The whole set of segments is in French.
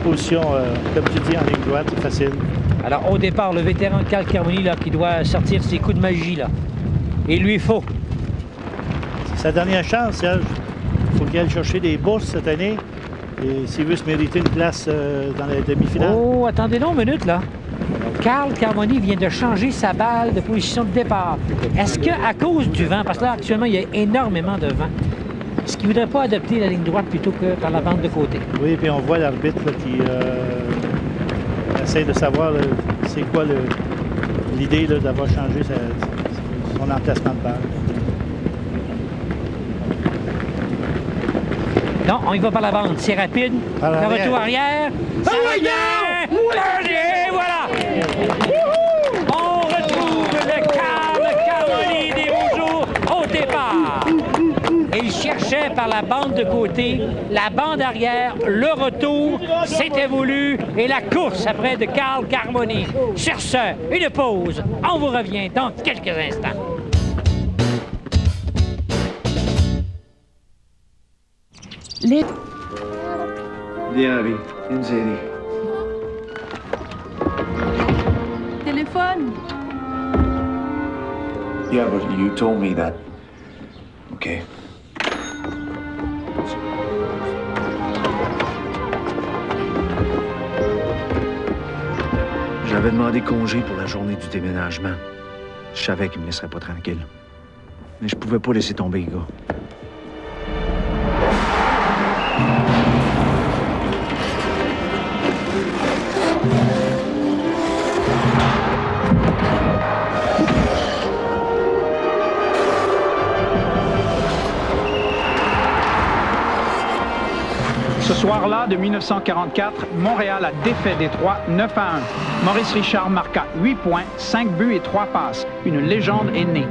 position, comme tu dis, en ligne droite, c'est facile. Alors, au départ, le vétéran Carl Carmoni, là, qui doit sortir ses coups de magie, là. Il lui faut. C'est sa dernière chance, Serge. Il faut qu'il aille chercher des bourses cette année. Et s'il veut se mériter une place dans la demi-finale. Oh, attendez donc une minute, là. Carl Carmoni vient de changer sa balle de position de départ. Est-ce qu'à cause du vent, parce que là, actuellement, il y a énormément de vent, est-ce qu'il ne voudrait pas adopter la ligne droite plutôt que par la bande de côté? Oui, puis on voit l'arbitre qui essaie de savoir c'est quoi l'idée d'avoir changé son emplacement de balle. Non, on y va par la bande. C'est rapide. Le retour arrière. Ça va bien! Et voilà! On retrouve le Carl Carmoni des beaux jours au départ. Il cherchait par la bande de côté, la bande arrière, le retour, c'était voulu, et la course après de Carl Carmoni. Sur ce, une pause. On vous revient dans quelques instants. Viens, Abby. Viens, Zélie. Téléphone. Yeah, but you told me that. Okay. J'avais demandé congé pour la journée du déménagement. Je savais qu'il me laisserait pas tranquille. Mais je pouvais pas laisser tomber les gars. Ce soir-là de 1944, Montréal a défait Détroit 9-1. Maurice Richard marqua 8 points, 5 buts et 3 passes. Une légende est née.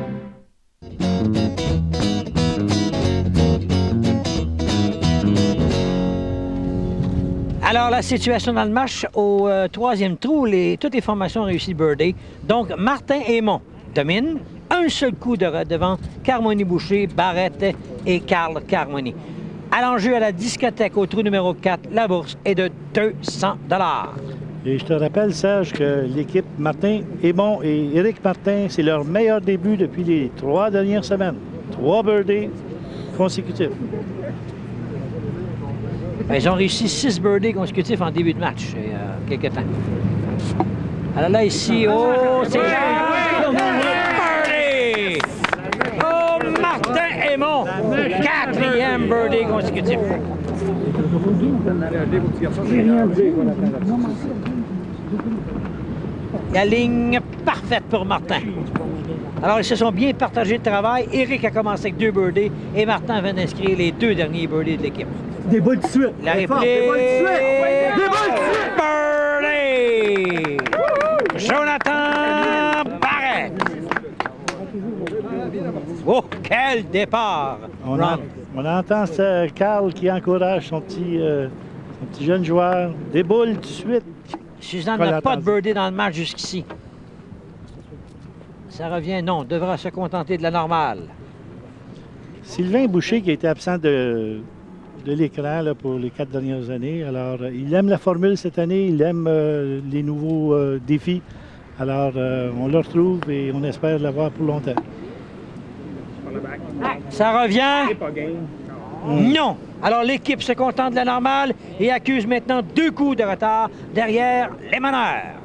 Alors, la situation dans le match, au troisième trou, toutes les formations ont réussi le birdie. Donc, Martin Aymon domine. Un seul coup devant Carmoni Boucher, Barrette et Carl Carmoni. À l'enjeu à la discothèque au trou numéro 4, la bourse est de 200 $. Et je te rappelle, Serge, que l'équipe Martin Aymon et Éric Martin, c'est leur meilleur début depuis les 3 dernières semaines. 3 birdies consécutifs. Ils ont réussi 6 birdies consécutifs en début de match, il y a quelques temps. Alors là, ici, oh, c'est birdie! Oh, Martin Aymon, 4e birdie consécutif. La ligne parfaite pour Martin. Alors, ils se sont bien partagés le travail. Éric a commencé avec 2 birdies et Martin vient d'inscrire les 2 derniers birdies de l'équipe. Des balles de suite! La réplique! Des balles de suite! Des balles de suite! Birdie! Jonathan Barrette! Oh, quel départ! On entend Carl qui encourage son petit jeune joueur. Des boules tout de suite. Suzanne n'a pas de birdie dans le match jusqu'ici. Ça revient, non, devra se contenter de la normale. Sylvain Boucher, qui a été absent de l'écran pour les 4 dernières années. Alors, il aime la formule cette année, il aime les nouveaux défis. Alors, on le retrouve et on espère l'avoir pour longtemps. Ça revient? Non! Alors, l'équipe se contente de la normale et accuse maintenant 2 coups de retard derrière les meneurs.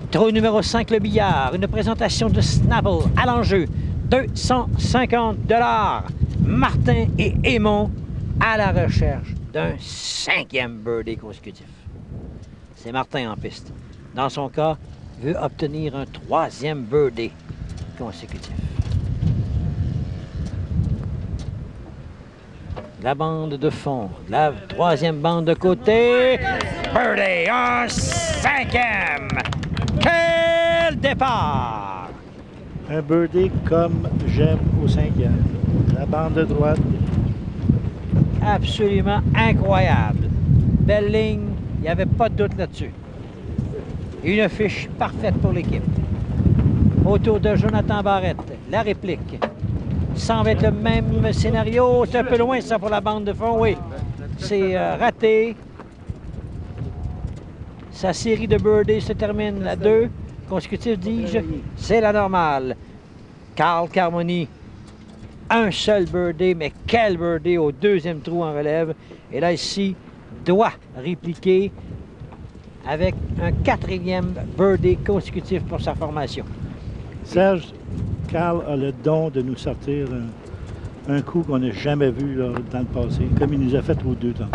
Trou numéro 5, le billard. Une présentation de Snapple à l'enjeu. 250 $. Martin et Aymon à la recherche d'un 5e birdie consécutif. C'est Martin en piste. Dans son cas, veut obtenir un 3e birdie consécutif. La bande de fond, la 3e bande de côté. Birdie, un 5e. Quel départ! Un birdie comme j'aime au 5e. La bande de droite. Absolument incroyable. Belle ligne, il n'y avait pas de doute là-dessus. Une fiche parfaite pour l'équipe. Autour de Jonathan Barrette, la réplique. Semble être le même scénario. C'est un peu loin, ça, pour la bande de fond, oui. C'est raté. Sa série de birdies se termine à 2 consécutifs, dis-je. C'est la normale. Carl Carmoni, un seul birdie, mais quel birdie au deuxième trou en relève. Et là, ici, doit répliquer avec un 4e birdie consécutif pour sa formation. Serge, Carl a le don de nous sortir un coup qu'on n'a jamais vu là, dans le passé, comme il nous a fait aux 2 temps.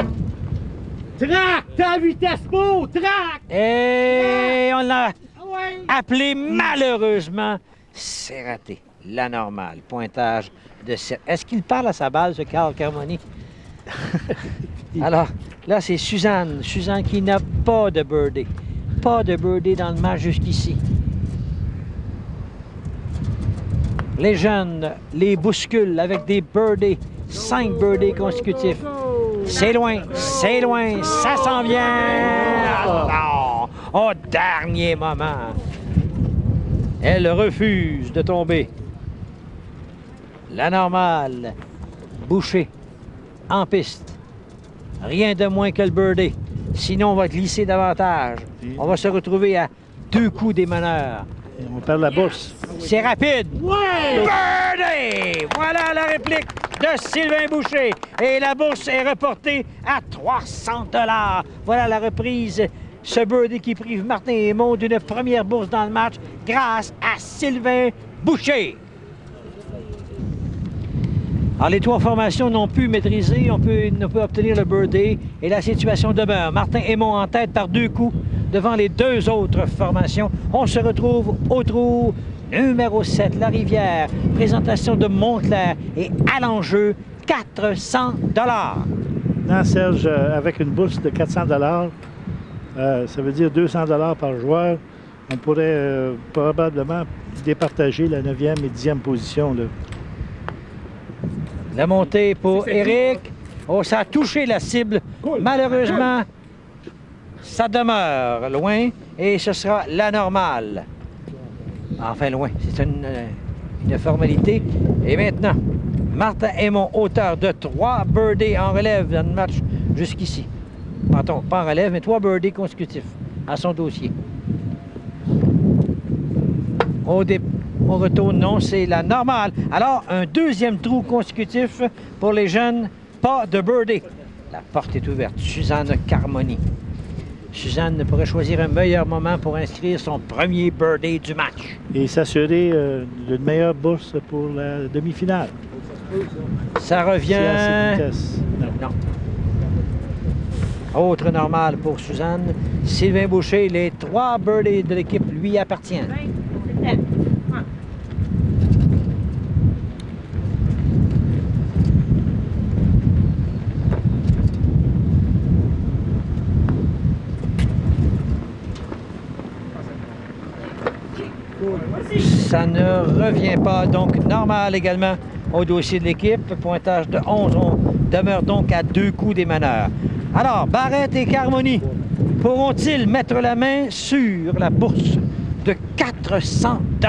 Trac! Ta vitesse pour! Trac! Et on l'a appelé malheureusement. C'est raté. La normale. Pointage de 7. Est-ce qu'il parle à sa balle, ce Carl Carmoni? Alors, là, c'est Suzanne. Suzanne qui n'a pas de birdie. Pas de birdie dans le match jusqu'ici. Les jeunes les bousculent avec des birdies. 5 birdies consécutifs. C'est loin, ça s'en vient! Ah, non! Au dernier moment, elle refuse de tomber. La normale, Boucher, en piste. Rien de moins que le birdie. Sinon, on va glisser davantage. On va se retrouver à 2 coups des meneurs. Et on perd la bourse. C'est rapide! Ouais! Birdie! Voilà la réplique de Sylvain Boucher. Et la bourse est reportée à 300 $. Voilà la reprise. Ce birdie qui prive Martin Hémon d'une première bourse dans le match grâce à Sylvain Boucher. Alors, les 3 formations n'ont pu maîtriser, on peut obtenir le birdie et la situation demeure. Martin Hémon en tête par 2 coups devant les 2 autres formations. On se retrouve au trou numéro 7, la Rivière. Présentation de Montclair et à l'enjeu, 400 $. Non, Serge, avec une bourse de 400 $, ça veut dire 200 $ par joueur. On pourrait probablement départager la 9e et 10e position, là. La montée pour Éric. Oh, ça a touché la cible. Malheureusement, ça demeure loin et ce sera la normale. Enfin, loin. C'est une formalité. Et maintenant, Martin Hémon, auteur de 3 birdies en relève dans le match jusqu'ici. Pardon, pas en relève, mais 3 birdies consécutifs à son dossier. Au retour, non, c'est la normale. Alors, un 2e trou consécutif pour les jeunes. Pas de birdie. La porte est ouverte. Suzanne Carmoni. Suzanne pourrait choisir un meilleur moment pour inscrire son premier birdie du match. Et s'assurer d'une meilleure bourse pour la demi-finale. Ça revient... Non. Autre normale pour Suzanne. Sylvain Boucher, les 3 birdies de l'équipe lui appartiennent. Ça ne revient pas, donc normal également au dossier de l'équipe. Pointage de 11, on demeure donc à 2 coups des meneurs. Alors, Barrette et Carmoni pourront-ils mettre la main sur la bourse de 400 $?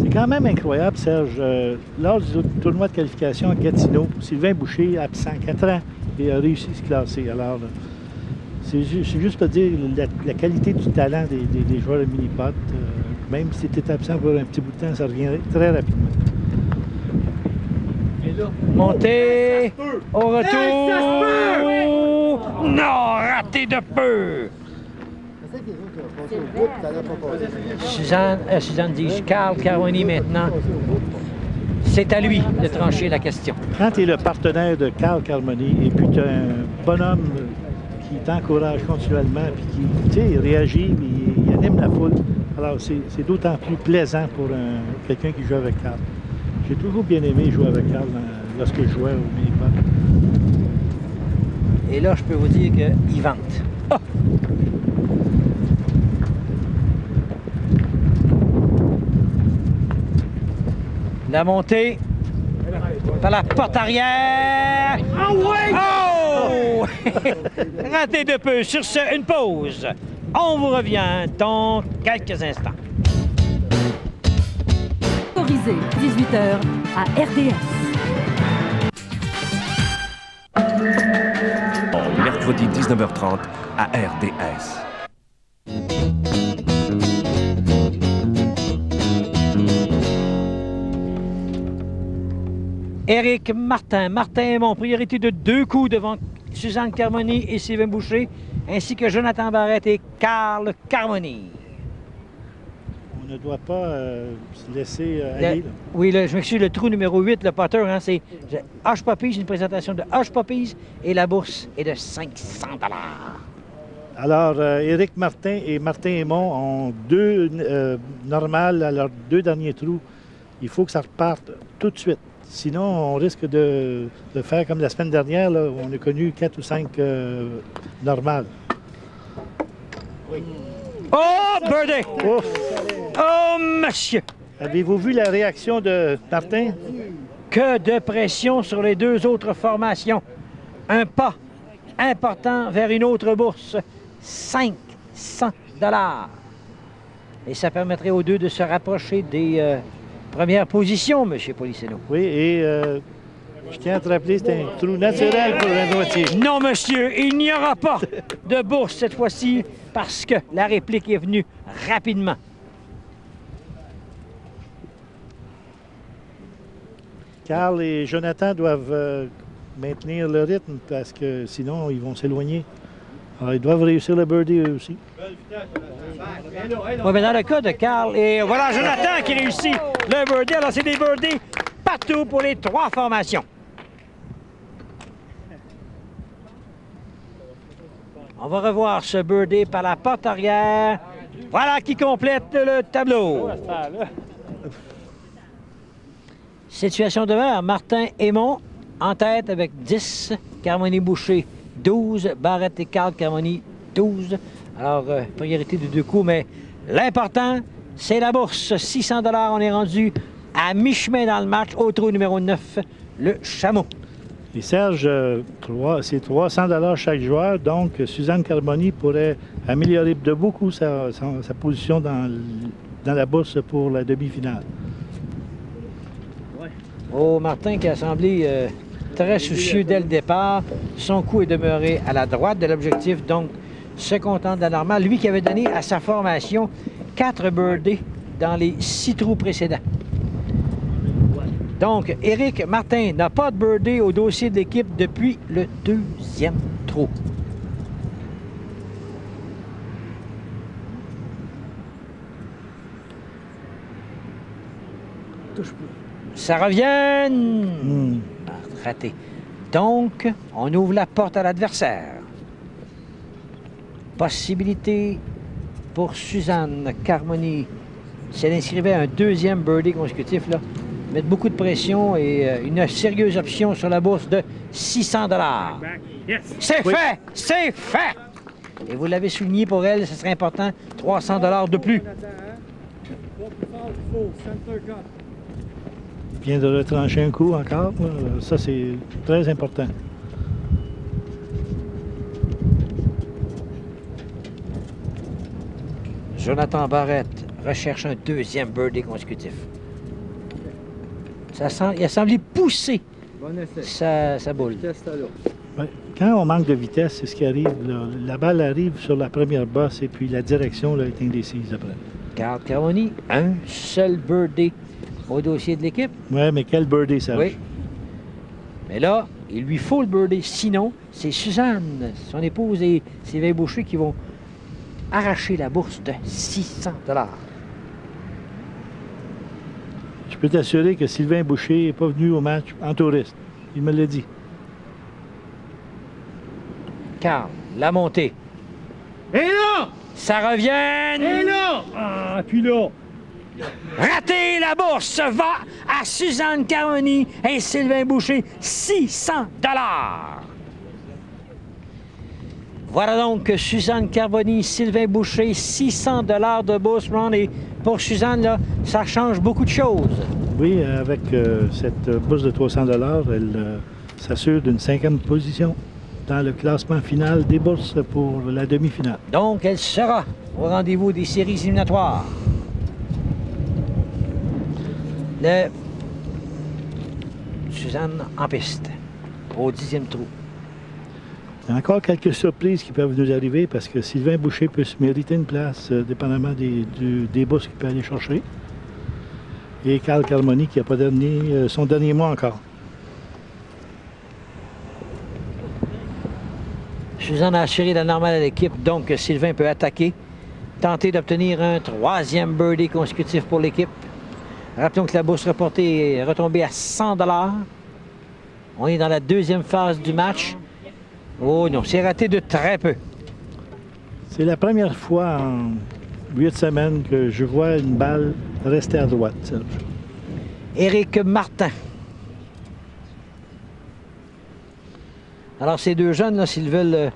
C'est quand même incroyable, Serge. Lors du tournoi de qualification à Gatineau, Sylvain Boucher, absent 4 ans, et a réussi à se classer. Alors, c'est juste pour dire la qualité du talent des joueurs de mini-pot. Même si tu es absent pour un petit bout de temps, ça revient très rapidement. Montée, au retour. Non, raté de peu. Suzanne dit Carl Carmoni maintenant. C'est à lui de trancher la question. Quand tu es le partenaire de Carl Carmoni et puis tu as un bonhomme qui t'encourage continuellement puis qui réagit, il anime la foule, alors c'est d'autant plus plaisant pour quelqu'un qui joue avec Carl. J'ai toujours bien aimé jouer avec Carl lorsque je jouais au mini-pot. Et là, je peux vous dire qu'il vente. Oh! La montée par la porte arrière. Oh! Raté de peu. Sur ce, une pause. On vous revient dans quelques instants. Autorisé, 18h à RDS. Mercredi 19h30 à RDS. Éric Martin. Martin Aymon, priorité de 2 coups devant Suzanne Carmoni et Sylvain Boucher, ainsi que Jonathan Barrette et Carl Carmoni. On ne doit pas se laisser aller. Là. Oui, je m'excuse, le trou numéro 8, le Potter, hein, c'est Hush Puppies, une présentation de Hush Puppies, et la bourse est de 500 $. Alors, Éric Martin et Martin Aymon ont 2 normales à leurs 2 derniers trous. Il faut que ça reparte tout de suite. Sinon, on risque de faire comme la semaine dernière, là, où on a connu 4 ou 5 normales. Oh, birdie! Ouf! Oh, monsieur! Avez-vous vu la réaction de Martin? Que de pression sur les 2 autres formations. Un pas important vers une autre bourse. 500 $. Et ça permettrait aux 2 de se rapprocher des premières positions, M. Policeno. Oui, et je tiens à te rappeler, c'est un trou naturel pour la moitié. Non, monsieur, il n'y aura pas de bourse cette fois-ci parce que la réplique est venue rapidement. Carl et Jonathan doivent maintenir le rythme parce que sinon, ils vont s'éloigner. Alors, ils doivent réussir le birdie eux aussi. Oui, mais dans le cas de Carl, et voilà Jonathan qui réussit le birdie. Alors, c'est des birdies partout pour les 3 formations. On va revoir ce birdie par la porte arrière. Voilà qui complète le tableau. Situation de verre, Martin Aymon en tête avec 10, Carmoni Boucher 12, Barrette et Carl Carmoni 12. Alors, priorité de 2 coups, mais l'important, c'est la bourse. 600 $, on est rendu à mi-chemin dans le match, au trou numéro 9, le Chameau. Et Serge, c'est 300 $ chaque joueur, donc Suzanne Carmoni pourrait améliorer de beaucoup sa position dans la bourse pour la demi-finale. Oh, Martin qui a semblé très soucieux dès le départ. Son coup est demeuré à la droite de l'objectif, donc se content de la normale. Lui qui avait donné à sa formation 4 birdies dans les 6 trous précédents. Donc, Éric Martin n'a pas de birdie au dossier de l'équipe depuis le 2e trou. Ça revient. Raté. Donc, on ouvre la porte à l'adversaire. Possibilité pour Suzanne Carmoni. Si elle inscrivait un 2e birdie consécutif, là, mettre beaucoup de pression et une sérieuse option sur la bourse de 600 $. C'est fait! C'est fait! Et vous l'avez souligné pour elle, ce serait important, 300 $ de plus. Il vient de retrancher un coup encore. Ça, c'est très important. Jonathan Barrette recherche un 2e birdie consécutif. Il a semblé pousser sa boule. Ouais. Quand on manque de vitesse, c'est ce qui arrive. La balle arrive sur la première bosse et puis la direction là, est indécise après. Carl Carmoni, un seul birdie au dossier de l'équipe. Oui, mais quel birdie, ça? Oui. Mais là, il lui faut le birdie. Sinon, c'est Suzanne, son épouse et Sylvain Boucher qui vont arracher la bourse de 600 $. Je peux t'assurer que Sylvain Boucher n'est pas venu au match en touriste. Il me l'a dit. Carl, la montée. Et là! Ça revient! Et là! Ah, puis là! Raté, la bourse va à Suzanne Carmoni et Sylvain Boucher, 600 $. Voilà donc Suzanne Carmoni, Sylvain Boucher, 600 $ de bourse, Ron. Et pour Suzanne, là, ça change beaucoup de choses. Oui, avec cette bourse de 300 $, elle s'assure d'une 5e position dans le classement final des bourses pour la demi-finale. Donc, elle sera au rendez-vous des séries éliminatoires. Suzanne en piste, au 10e trou. Il y a encore quelques surprises qui peuvent nous arriver parce que Sylvain Boucher peut se mériter une place, dépendamment des bourses qu'il peut aller chercher. Et Carl Carmoni qui n'a pas donné son dernier mot encore. Suzanne a assuré la normale à l'équipe, donc Sylvain peut attaquer, tenter d'obtenir un 3e birdie consécutif pour l'équipe. Rappelons que la bourse reportée est retombée à 100 $. On est dans la 2e phase du match. Oh non, c'est raté de très peu. C'est la première fois en 8 semaines que je vois une balle rester à droite, Serge. Éric Martin. Alors, ces deux jeunes, s'ils veulent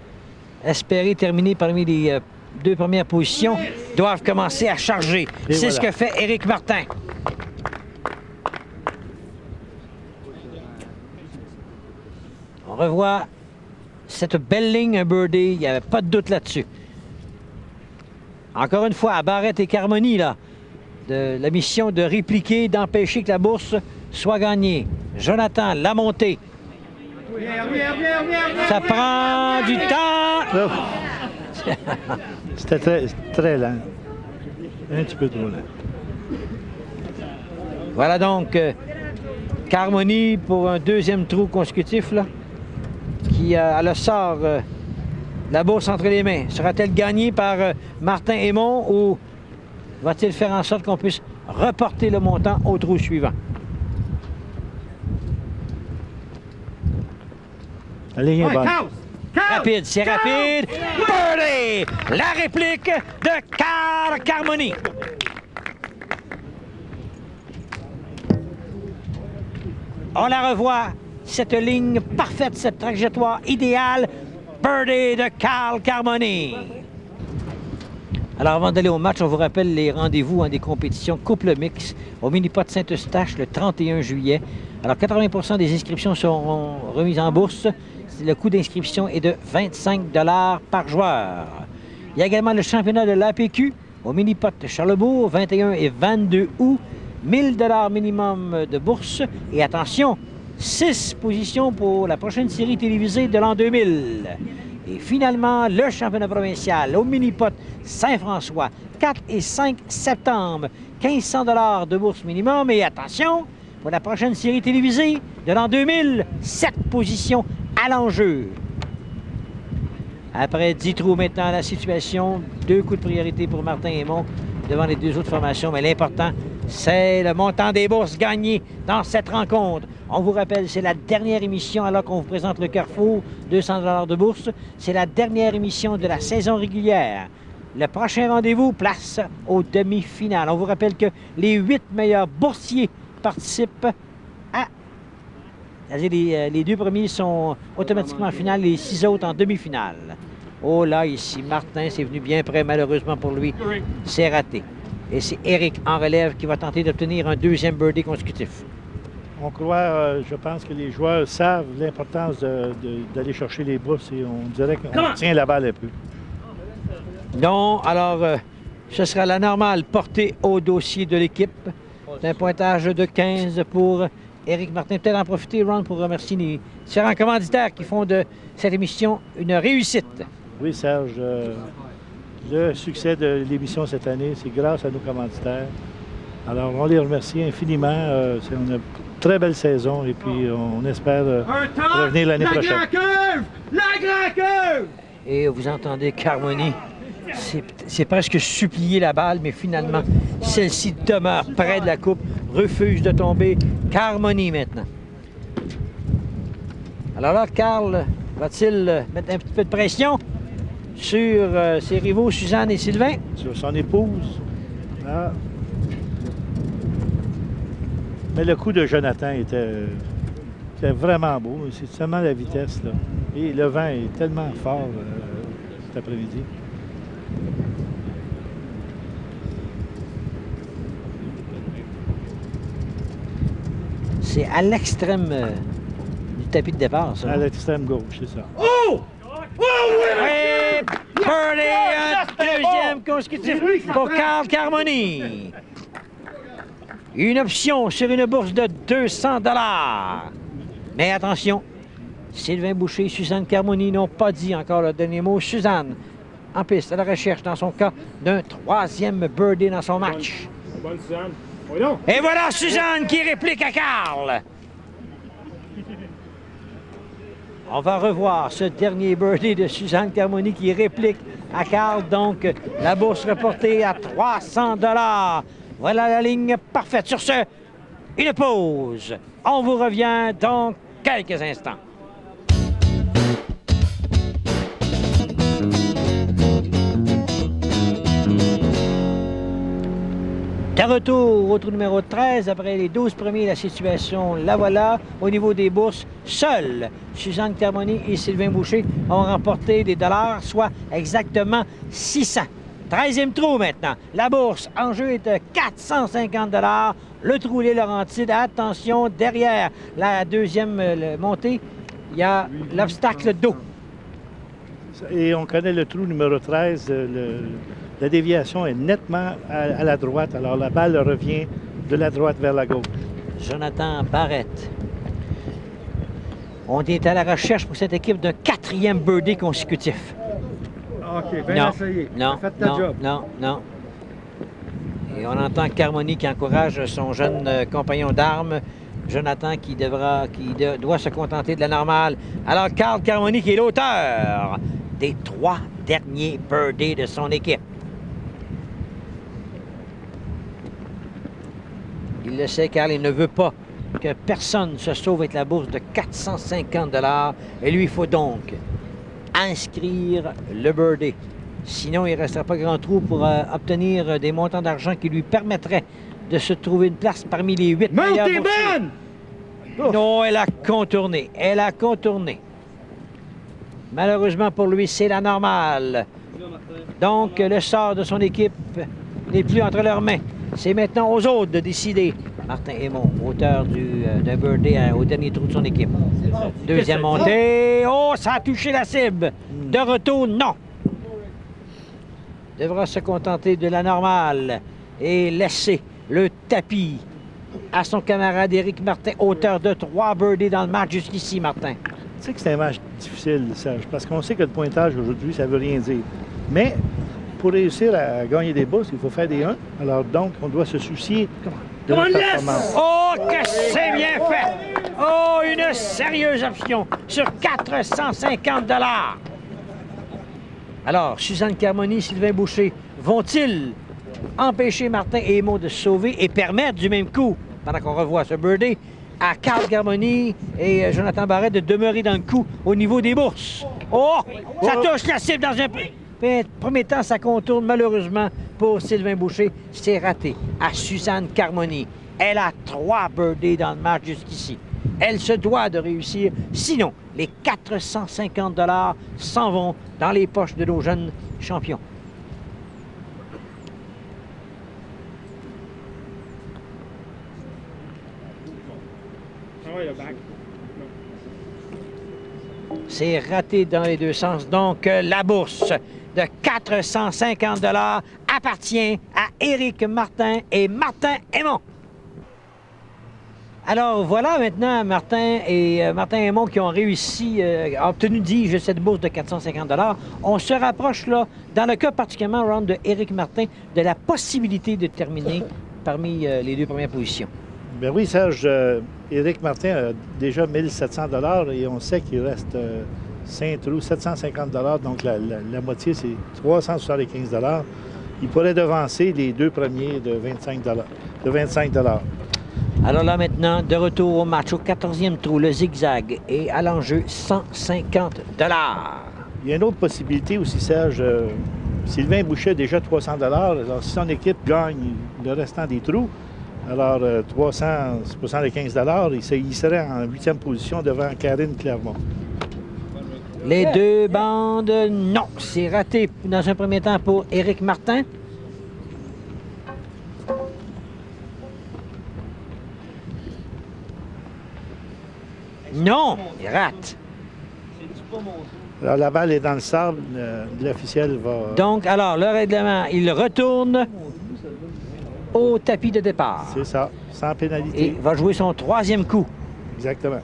espérer terminer parmi les 2 premières positions, doivent commencer à charger. C'est ce que fait Éric Martin. On revoit cette belle ligne, un birdie. Il n'y avait pas de doute là-dessus. Encore une fois, à Barrette et Carmoni, là, de la mission de répliquer, d'empêcher que la bourse soit gagnée. Jonathan, la montée. Ça prend du temps. C'était très, très lent. Un petit peu trop lent. Voilà donc Carmoni pour un 2e trou consécutif, là, qui a le sort la bourse entre les mains. Sera-t-elle gagnée par Martin Aymon ou va-t-il faire en sorte qu'on puisse reporter le montant au trou suivant? La ligne est bonne. Rapide, c'est rapide. Birdie! La réplique de Carl Carmoni. On la revoit, cette ligne parfaite, cette trajectoire idéale. Birdie de Carl Carmoni. Alors, avant d'aller au match, on vous rappelle les rendez-vous des compétitions couple mix au Mini-Pot Saint-Eustache le 31 juillet. Alors, 80 des inscriptions seront remises en bourse. Le coût d'inscription est de 25 $ par joueur. Il y a également le championnat de l'APQ au Mini-Pot Charlebourg, 21 et 22 août. 1000 $ minimum de bourse. Et attention, 6 positions pour la prochaine série télévisée de l'an 2000. Et finalement, le championnat provincial au Mini-Pot Saint-François, 4 et 5 septembre. 1500 $ de bourse minimum. Et attention, pour la prochaine série télévisée de l'an 2000, 7 positions à l'enjeu. Après 10 trous maintenant, la situation, 2 coups de priorité pour Martin Aymon devant les 2 autres formations. Mais l'important, c'est le montant des bourses gagnées dans cette rencontre. On vous rappelle, c'est la dernière émission alors qu'on vous présente le Carrefour, 200 $ de bourse. C'est la dernière émission de la saison régulière. Le prochain rendez-vous, place aux demi-finales. On vous rappelle que les 8 meilleurs boursiers participent à... C'est-à-dire les 2 premiers sont automatiquement en finale, les 6 autres en demi-finale. Oh là, ici, Martin, c'est venu bien près, malheureusement pour lui. C'est raté. Et c'est Éric en relève qui va tenter d'obtenir un 2e birdie consécutif. On croit, je pense que les joueurs savent l'importance d'aller chercher les bourses et on dirait qu'on tient la balle un peu. Non, alors, ce sera la normale portée au dossier de l'équipe. C'est un pointage de 15 pour Éric Martin. Peut-être en profiter, Ron, pour remercier les différents commanditaires qui font de cette émission une réussite. Oui, Serge. Le succès de l'émission cette année, c'est grâce à nos commanditaires. Alors, on les remercie infiniment. C'est une très belle saison et puis on espère revenir l'année prochaine. La grande curve! Et vous entendez Carmoni. C'est presque supplier la balle, mais finalement, celle-ci demeure près de la coupe, refuse de tomber. Carmoni maintenant. Alors là, Carl va-t-il mettre un petit peu de pression sur ses rivaux Suzanne et Sylvain? Sur son épouse. Ah. Mais le coup de Jonathan était vraiment beau. C'est seulement la vitesse, là. Et le vent est tellement fort cet après-midi. C'est à l'extrême du tapis de départ, ça. À l'extrême gauche, c'est ça. Oh! Oui! Birdie, un 2e consécutif pour Carl Carmoni. Une option sur une bourse de 200 $. Mais attention, Sylvain Boucher et Suzanne Carmoni n'ont pas dit encore le dernier mot. Suzanne, en piste à la recherche, dans son cas, d'un 3e birdie dans son match. Bonne Suzanne. Et voilà Suzanne qui réplique à Carl. On va revoir ce dernier birdie de Suzanne Carmoni qui réplique à Carl. Donc, la bourse reportée à 300 $. Voilà la ligne parfaite. Sur ce, une pause. On vous revient dans quelques instants. De retour au trou numéro 13, après les 12 premiers, la situation, la voilà. Au niveau des bourses, seuls Suzanne Carmoni et Sylvain Boucher ont remporté des dollars, soit exactement 600. 13e trou maintenant. La bourse en jeu est de 450 $. Le trou Les Laurentides, attention, derrière la deuxième montée, il y a l'obstacle d'eau. Et on connaît le trou numéro 13, la déviation est nettement à la droite, alors la balle revient de la droite vers la gauche. Jonathan Barrett. On est à la recherche pour cette équipe d'un 4e birdie consécutif. OK, bien essayé. Non, faites ta job. non. Et on entend Carmoni qui encourage son jeune compagnon d'armes, Jonathan, qui doit se contenter de la normale. Alors, Carl Carmoni qui est l'auteur des 3 derniers birdies de son équipe. Il le sait, car il ne veut pas que personne se sauve avec la bourse de 450 $. Et lui, il faut donc inscrire le birdie. Sinon, il ne restera pas grand trou pour obtenir des montants d'argent qui lui permettraient de se trouver une place parmi les 8 meilleurs boursiers. Non, elle a contourné. Elle a contourné. Malheureusement pour lui, c'est la normale. Donc, le sort de son équipe n'est plus entre leurs mains. C'est maintenant aux autres de décider. Martin Aymon, auteur d'un birdie au dernier trou de son équipe. Deuxième montée. Oh, ça a touché la cible. De retour, non. Devra se contenter de la normale et laisser le tapis à son camarade Éric Martin, auteur de 3 birdies dans le match jusqu'ici, Martin. Tu sais que c'est un match difficile, Serge, parce qu'on sait que le pointage aujourd'hui, ça ne veut rien dire. Mais pour réussir à gagner des bourses, il faut faire des 1. Alors donc, on doit se soucier de la performance. Oh, que c'est bien fait! Oh, une sérieuse option sur 450 $. Alors, Suzanne Carmoni, Sylvain Boucher, vont-ils empêcher Martin Aymon de se sauver et permettre du même coup, pendant qu'on revoit ce birdie, à Carl Carmoni et Jonathan Barrett de demeurer dans le coup au niveau des bourses? Oh! Ça touche la cible dans un premier temps, ça contourne malheureusement pour Sylvain Boucher. C'est raté à Suzanne Carmoni. Elle a 3 birdies dans le match jusqu'ici. Elle se doit de réussir. Sinon, les 450 $ s'en vont dans les poches de nos jeunes champions. C'est raté dans les deux sens. Donc, la bourse de 450 $ appartient à Éric Martin et Martin Aymon. Alors, voilà maintenant Martin Aymon qui ont réussi, obtenu, dis-je, cette bourse de 450 $. On se rapproche, là, dans le cas particulièrement, Ron, de Éric Martin, de la possibilité de terminer parmi les 2 premières positions. Bien oui, Serge, Éric Martin a déjà 1700 $ et on sait qu'il reste 5 trous, 750 $, donc la moitié, c'est 375 $. Il pourrait devancer les 2 premiers de 25 $. Alors là, maintenant, de retour au match, au 14e trou, le zigzag est à l'enjeu 150 $. Il y a une autre possibilité aussi, Serge. Sylvain Boucher a déjà 300 $. Alors, si son équipe gagne le restant des trous, alors 375 $, il serait en 8e position devant Karine Clermont. Les 2 bandes, non. C'est raté dans un premier temps pour Éric Martin. Non, il rate. Alors, la balle est dans le sable. L'officiel va... Donc, alors, le règlement, il retourne au tapis de départ. C'est ça, sans pénalité. Et va jouer son 3e coup. Exactement.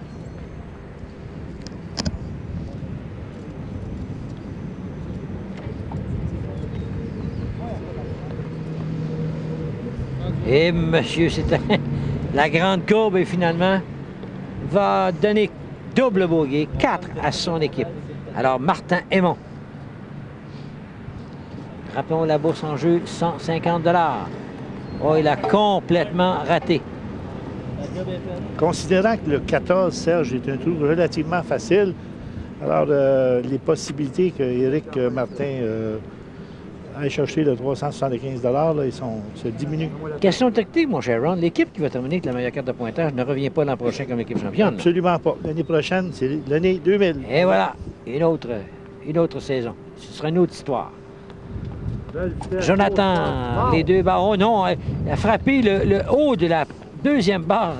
Et monsieur, c'était la grande courbe et finalement va donner double bogey, 4 à son équipe. Alors, Martin Aymon. Rappelons la bourse en jeu, 150 $. Oh, il a complètement raté. Considérant que le 14, Serge, est un trou relativement facile, alors les possibilités qu'Éric Martin aille chercher le 375 $, là, se diminuent. Question technique, mon cher Ron. L'équipe qui va terminer avec la meilleure carte de pointage ne revient pas l'an prochain comme équipe championne. Absolument pas. L'année prochaine, c'est l'année 2000. Et voilà, une autre saison. Ce sera une autre histoire. Jonathan, les deux barres. Oh non, il a frappé le haut de la deuxième barre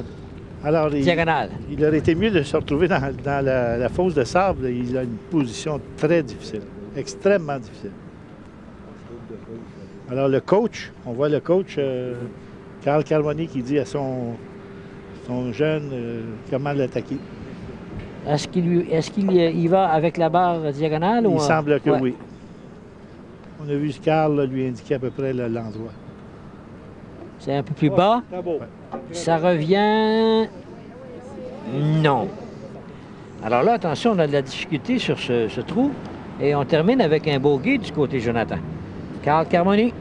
diagonale. Il aurait été mieux de se retrouver dans la fosse de sable. Il a une position très difficile, extrêmement difficile. Alors le coach, on voit le coach, Carl Carmoni, qui dit à son jeune comment l'attaquer. Est-ce qu'il y va avec la barre diagonale? Il semble que oui. On a vu Carl lui indiquer à peu près l'endroit. C'est un peu plus bas. Ouais. Ça revient... Non. Alors là, attention, on a de la difficulté sur ce trou. Et on termine avec un bogey du côté Jonathan. Carl Carmoni.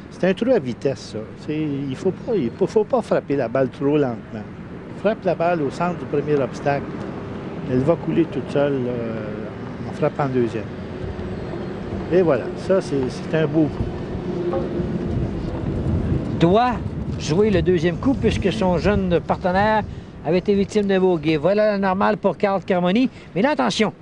C'est un trou à vitesse, ça. Il ne faut pas frapper la balle trop lentement. Frappe la balle au centre du premier obstacle. Elle va couler toute seule en frappant le deuxième. Et voilà, ça, c'est un beau coup. Doit jouer le deuxième coup puisque son jeune partenaire avait été victime d'un bogey. Voilà la normale pour Carl Carmoni. Mais là, attention,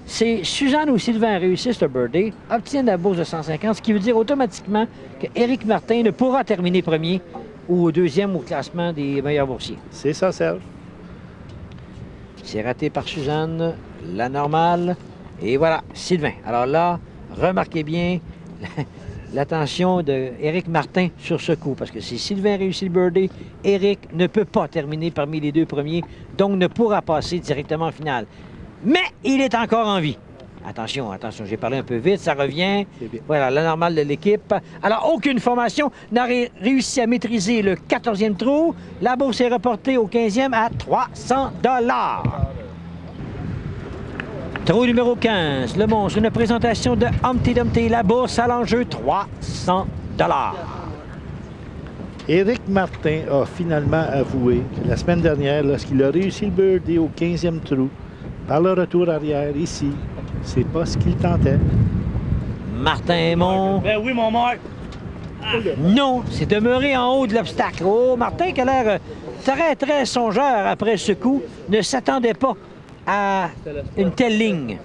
c'est Suzanne ou Sylvain réussissent le birdie, obtiennent la bourse de 150, ce qui veut dire automatiquement qu'Éric Martin ne pourra terminer premier ou deuxième au classement des meilleurs boursiers. C'est ça, Serge. C'est raté par Suzanne, la normale. Et voilà, Sylvain. Alors là, remarquez bien l'attention d'Éric Martin sur ce coup. Parce que si Sylvain réussit le birdie, Éric ne peut pas terminer parmi les deux premiers, donc ne pourra passer directement en finale. Mais il est encore en vie. Attention, attention, j'ai parlé un peu vite, ça revient. Voilà, la normale de l'équipe. Alors, aucune formation n'a réussi à maîtriser le 14e trou. La bourse est reportée au 15e à 300 $. Trou numéro 15, le monstre, une présentation de Humpty Dumpty. La bourse à l'enjeu, 300 $. Éric Martin a finalement avoué que la semaine dernière, lorsqu'il a réussi le birdie au 15e trou, par le retour arrière, ici, c'est pas ce qu'il tentait. Martin Aymon. Ben oui, mon Marc. Non, c'est demeuré en haut de l'obstacle. Oh, Martin, qui a l'air très, très songeur après ce coup, ne s'attendait pas à une telle ligne.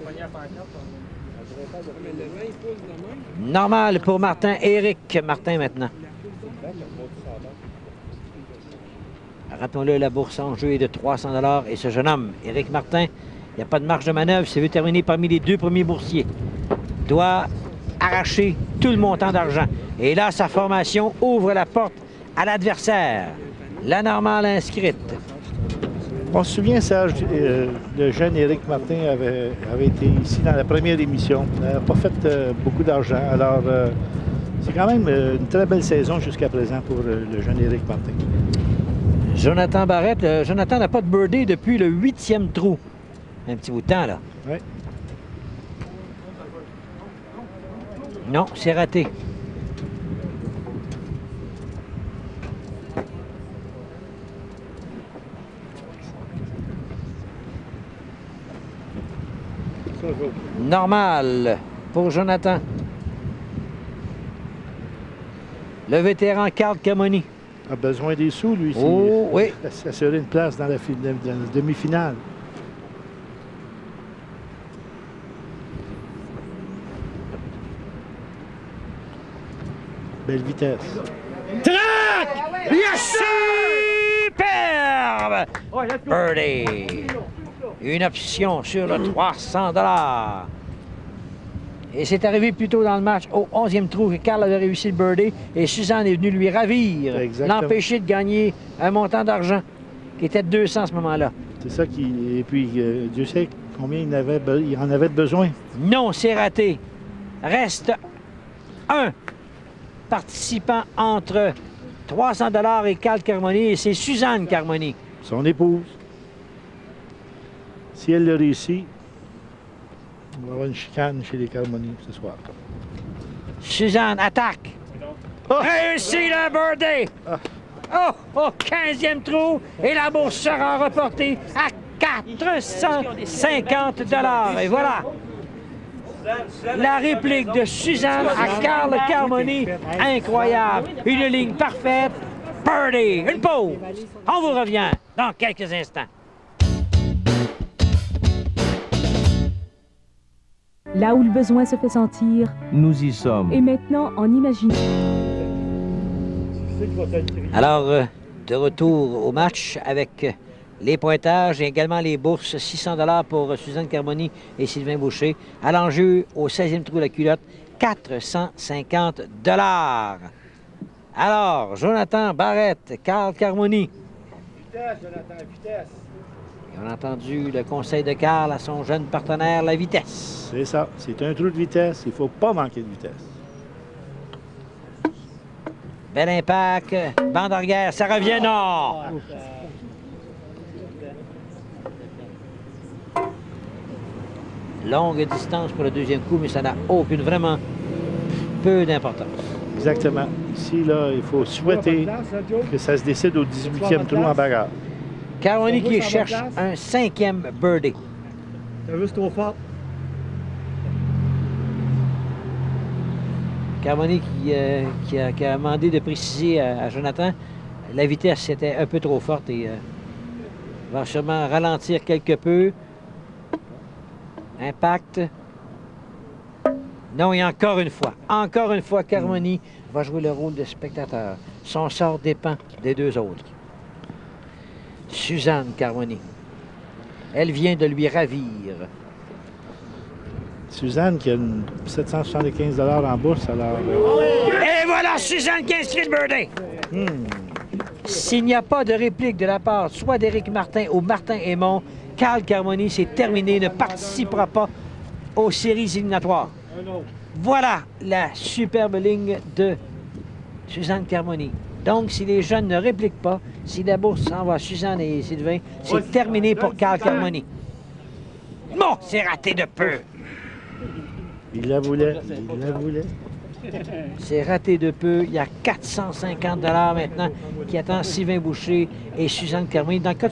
Normal pour Martin. Éric Martin maintenant. Rappelons-le, la bourse en jeu est de 300 $ et ce jeune homme, Éric Martin, il n'y a pas de marge de manœuvre s'il veut terminer parmi les deux premiers boursiers. Doit arracher tout le montant d'argent. Et là, sa formation ouvre la porte à l'adversaire. La normale inscrite. On se souvient, Serge, le jeune Éric Martin avait été ici dans la première émission. Il n'a pas fait beaucoup d'argent. Alors, c'est quand même une très belle saison jusqu'à présent pour le jeune Éric Martin. Jonathan Barrette. Jonathan n'a pas de birdie depuis le 8e trou. Un petit bout de temps, là. Oui. Non, c'est raté. Normal pour Jonathan. Le vétéran Carl Carmoni. A besoin des sous, lui, oh, oui. S'assurer une place dans la demi-finale. Belle vitesse. Trac! Yes! Superbe! Birdie! Une option sur le 300 $. Et c'est arrivé plus tôt dans le match, au 11e trou, que Carl avait réussi le birdie et Suzanne est venue lui ravir, l'empêcher de gagner un montant d'argent qui était de 200 à ce moment-là. C'est ça qui... Et puis, Dieu sait combien il en avait besoin. Non, c'est raté. Reste un participant entre 300 $ et Carl Carmoni, et c'est Suzanne Carmoni. Son épouse. Si elle le réussit, on va avoir une chicane chez les Carmoni ce soir. Suzanne attaque. Oh. Réussit le birdie. Oh, au 15e trou, et la bourse sera reportée à 450 $. Et voilà la réplique de Suzanne à Carl Carmoni. Incroyable. Une ligne parfaite. Birdie. Une pause. On vous revient dans quelques instants. Là où le besoin se fait sentir, nous y sommes. Et maintenant, en imaginant. Alors, de retour au match avec les pointages et également les bourses. 600 $ pour Suzanne Carmoni et Sylvain Boucher. À l'enjeu, au 16e trou de la culotte, 450 $. Alors, Jonathan Barrette, Carl Carmoni. Vitesse, Jonathan, vitesse. Et on a entendu le conseil de Carl à son jeune partenaire, la vitesse. C'est ça. C'est un trou de vitesse. Il ne faut pas manquer de vitesse. Bel impact. Bande arrière, ça revient, non! Longue distance pour le deuxième coup, mais ça n'a vraiment peu d'importance. Exactement. Ici, là, il faut souhaiter que ça se décide au 18e trou en bagarre. Carmoni qui cherche un 5e birdie. T'as juste trop fort. Carmoni qui a demandé de préciser à Jonathan, la vitesse était un peu trop forte et va sûrement ralentir quelque peu. Impact. Non, et encore une fois, Carmoni va jouer le rôle de spectateur. Son sort dépend des deux autres. Suzanne Carmoni. Elle vient de lui ravir. Suzanne qui a 775 $ en bourse, alors... Et voilà Suzanne qui inscrit le birdie! S'il n'y a pas de réplique de la part soit d'Éric Martin ou Martin Aymon, Carl Carmoni, c'est terminé, ne participera pas aux séries éliminatoires. Voilà la superbe ligne de Suzanne Carmoni. Donc, si les jeunes ne répliquent pas, si la bourse s'en va à Suzanne et Sylvain, c'est terminé pour Carl Carmoni. Bon, c'est raté de peu. Il la voulait. C'est raté de peu. Il y a 450 $ maintenant qui attend Sylvain Boucher et Suzanne Carmoni. Dans le cas